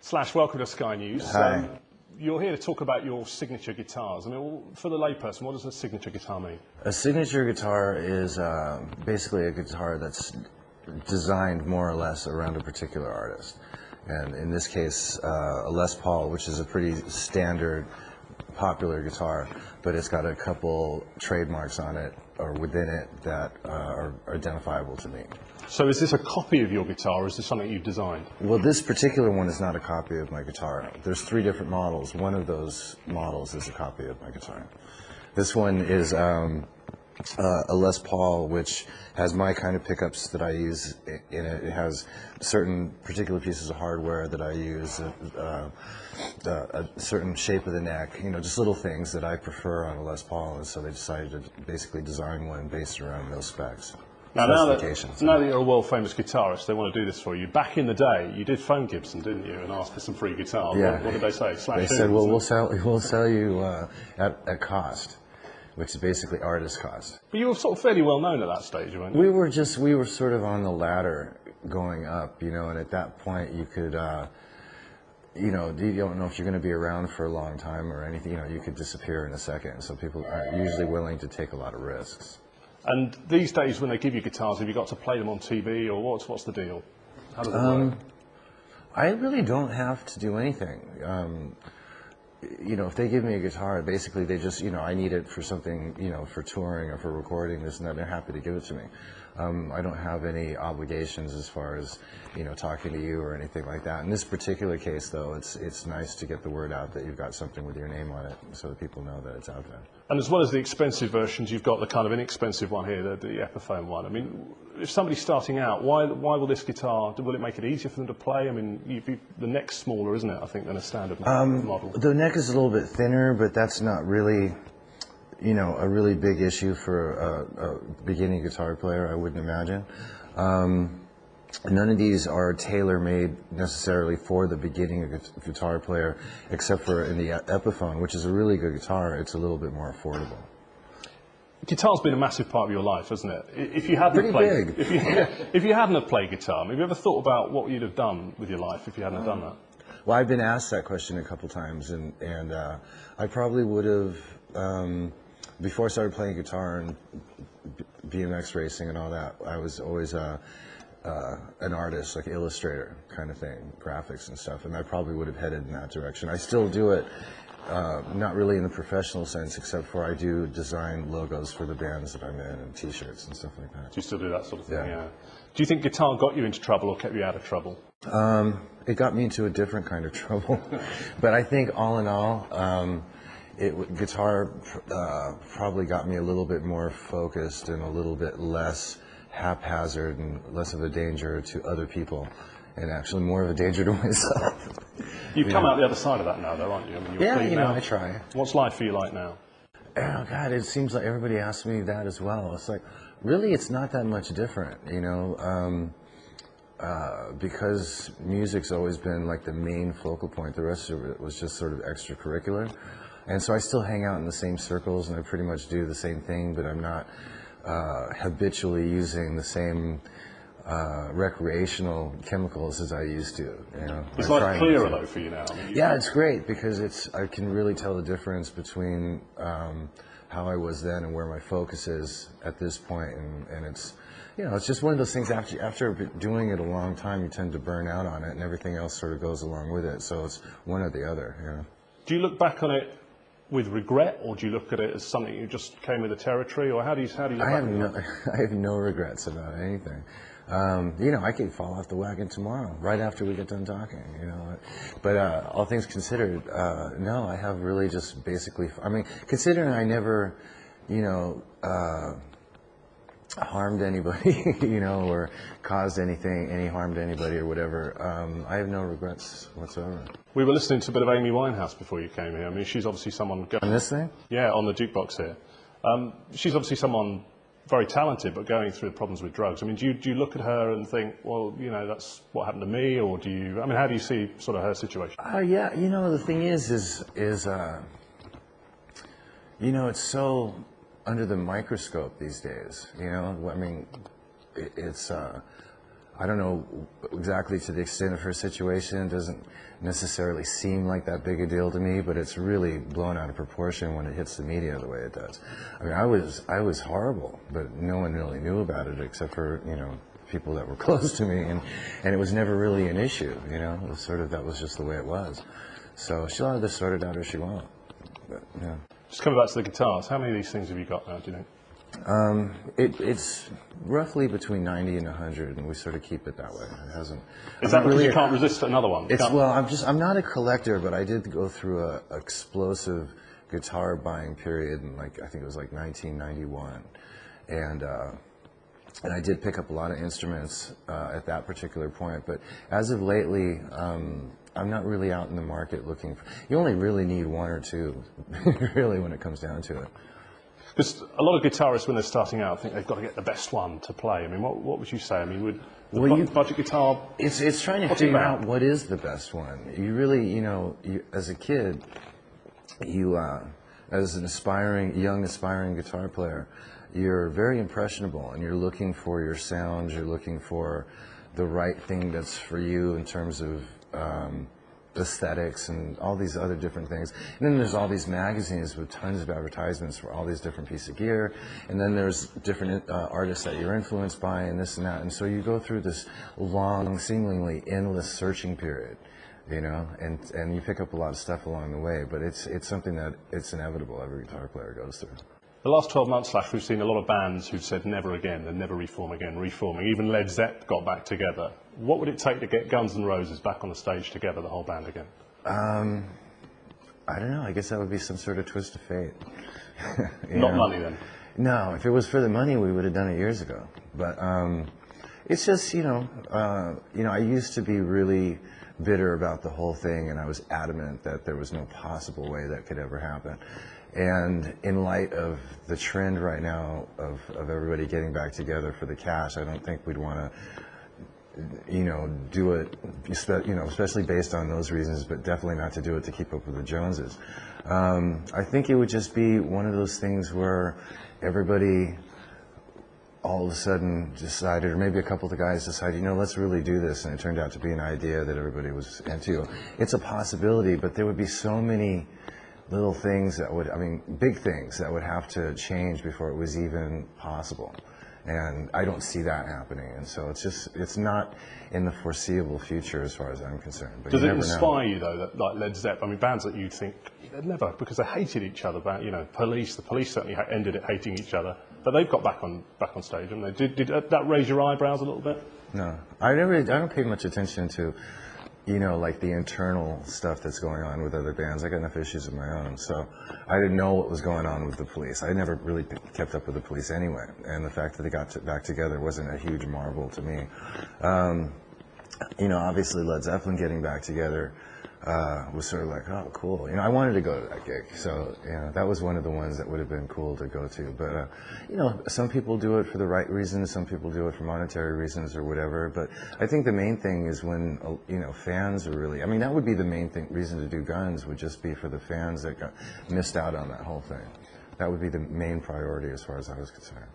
Slash, welcome to Sky News. Hi. You're here to talk about your signature guitars. I mean, for the layperson, what does a signature guitar mean? A signature guitar is basically a guitar that's designed more or less around a particular artist. And in this case, a Les Paul, which is a pretty standard, popular guitar, but it's got a couple trademarks on it or within it that are identifiable to me. So is this a copy of your guitar, or is this something you've designed? Well, this particular one is not a copy of my guitar. There's 3 different models. One of those models is a copy of my guitar. This one is a Les Paul, which has my kind of pickups that I use in it. It has certain particular pieces of hardware that I use, a certain shape of the neck, you know, just little things that I prefer on a Les Paul, and so they decided to basically design one based around those specs. Now that you're a world-famous guitarist, they want to do this for you. Back in the day, you did phone Gibson, didn't you, and asked for some free guitars. Yeah. What did they say? They said, well, we'll sell you at cost, which is basically artist cost. But you were sort of fairly well known at that stage, weren't you? We were sort of on the ladder going up, you know, and at that point you could, you know, you don't know if you're going to be around for a long time or anything. You know, you could disappear in a second. So people aren't usually willing to take a lot of risks. And these days, when they give you guitars, have you got to play them on TV, or what's the deal? How does it work? I really don't have to do anything. You know, if they give me a guitar, basically they just, you know, I need it for something, you know, for touring or for recording this and that, they're happy to give it to me. I don't have any obligations as far as, you know, talking to you or anything like that. In this particular case, though, it's nice to get the word out that you've got something with your name on it so that people know that it's out there. And as well as the expensive versions, you've got the kind of inexpensive one here, the Epiphone one. I mean, if somebody's starting out, why will this guitar, will it make it easier for them to play? I mean, the neck's smaller, isn't it, I think, than a standard model? The neck is a little bit thinner, but that's not really, you know, a really big issue for a beginning guitar player, I wouldn't imagine. None of these are tailor-made necessarily for the beginning guitar player, except for in the Epiphone, which is a really good guitar. It's a little bit more affordable. Guitar's been a massive part of your life, hasn't it? If you hadn't played, if you hadn't have played guitar, have you ever thought about what you'd have done with your life if you hadn't have done that? Well, I've been asked that question a couple times, and I probably would have, before I started playing guitar and BMX racing and all that, I was always an artist, like illustrator kind of thing, graphics and stuff, and I probably would have headed in that direction. I still do it, not really in the professional sense, except for I do design logos for the bands that I'm in and T-shirts and stuff like that. Do you still do that sort of thing? Yeah. Do you think guitar got you into trouble or kept you out of trouble? It got me into a different kind of trouble, but I think all in all, guitar probably got me a little bit more focused and a little bit less haphazard and less of a danger to other people, and actually more of a danger to myself. You've come out the other side of that now, though, aren't you? I mean, yeah, you know, I try. What's life for you like now? Oh, God, it seems like everybody asks me that as well. It's like, really, it's not that much different, you know, because music's always been like the main focal point. The rest of it was just sort of extracurricular. And so I still hang out in the same circles, and I pretty much do the same thing, but I'm not habitually using the same recreational chemicals as I used to. You know, it's like clearer though for you now. I mean, yeah, it's great because I can really tell the difference between how I was then and where my focus is at this point, and it's, you know, it's just one of those things. After doing it a long time, you tend to burn out on it, and everything else sort of goes along with it. So it's one or the other. You know. Do you look back on it with regret, or do you look at it as something you just came with the territory, or how do you look back at it? I have no regrets about anything. You know, I could fall off the wagon tomorrow, right after we get done talking, you know. But all things considered, no, I have really just basically, I mean, considering I never, you know, harmed anybody, you know, or caused any harm to anybody or whatever, I have no regrets whatsoever. We were listening to a bit of Amy Winehouse before you came here. I mean, she's obviously someone... On this thing? Yeah, on the jukebox here. She's obviously someone very talented, but going through problems with drugs. I mean, do you look at her and think, well, you know, that's what happened to me, or do you... I mean, how do you see sort of her situation? Yeah, you know, the thing is you know, it's so under the microscope these days, you know? I mean, it's I don't know exactly to the extent of her situation. It doesn't necessarily seem like that big a deal to me, but it's really blown out of proportion when it hits the media the way it does. I mean, I was horrible, but no one really knew about it except for, you know, people that were close to me, and it was never really an issue, you know. It was sort of, that was just the way it was. So she'll either sort it out or she won't. But, yeah. Just coming back to the guitars, how many of these things have you got now, do you think? It's roughly between 90 and 100, and we sort of keep it that way. It hasn't. Is that because you can't resist another one? Well, I'm not a collector, but I did go through a explosive guitar buying period in, like, I think it was like 1991, and I did pick up a lot of instruments at that particular point. But as of lately, I'm not really out in the market looking for. You only really need one or two, really, when it comes down to it. Because a lot of guitarists, when they're starting out, think they've got to get the best one to play. I mean, what would you say? I mean, would the budget guitar... It's trying to figure out what is the best one. You really, you know, as a kid, you, as an young aspiring guitar player, you're very impressionable, and you're looking for your sound, you're looking for the right thing that's for you in terms of aesthetics and all these other different things. And then there's all these magazines with tons of advertisements for all these different pieces of gear, and then there's different artists that you're influenced by and this and that, and so you go through this long, seemingly endless searching period, you know, and you pick up a lot of stuff along the way, but it's something that it's inevitable every guitar player goes through. The last 12 months, Slash, we've seen a lot of bands who've said never again, and never reform again, reforming. Even Led Zepp got back together. What would it take to get Guns N' Roses back on the stage together, the whole band again? I don't know. I guess that would be some sort of twist of fate. Not money, then? No. If it was for the money, we would have done it years ago. But it's just, you know, I used to be really bitter about the whole thing, and I was adamant that there was no possible way that could ever happen. And in light of the trend right now of everybody getting back together for the cash, I don't think we'd want to, you know, do it, you know, especially based on those reasons, but definitely not to do it to keep up with the Joneses. I think it would just be one of those things where everybody all of a sudden decided, or maybe a couple of the guys decided, you know, let's really do this, and it turned out to be an idea that everybody was into. It's a possibility, but there would be so many little things that would, I mean, big things that would have to change before it was even possible. And I don't see that happening. And so it's not in the foreseeable future as far as I'm concerned. But does it inspire you, though, that like Led Zepp, I mean, bands that you'd think, they'd never, because they hated each other, you know, the police certainly ended it hating each other, but they've got back on stage, haven't they? Did that raise your eyebrows a little bit? No. I don't pay much attention to, you know, like the internal stuff that's going on with other bands. I got enough issues of my own, so I didn't know what was going on with the Police. I never really kept up with the Police anyway, and the fact that they got back together wasn't a huge marvel to me. You know, obviously Led Zeppelin getting back together was sort of like, oh, cool. You know, I wanted to go to that gig, so, you know, that was one of the ones that would have been cool to go to. But, you know, some people do it for the right reasons, some people do it for monetary reasons or whatever. But I think the main thing is when, you know, fans are really, I mean, that would be the main reason to do Guns, would just be for the fans that missed out on that whole thing. That would be the main priority as far as I was concerned.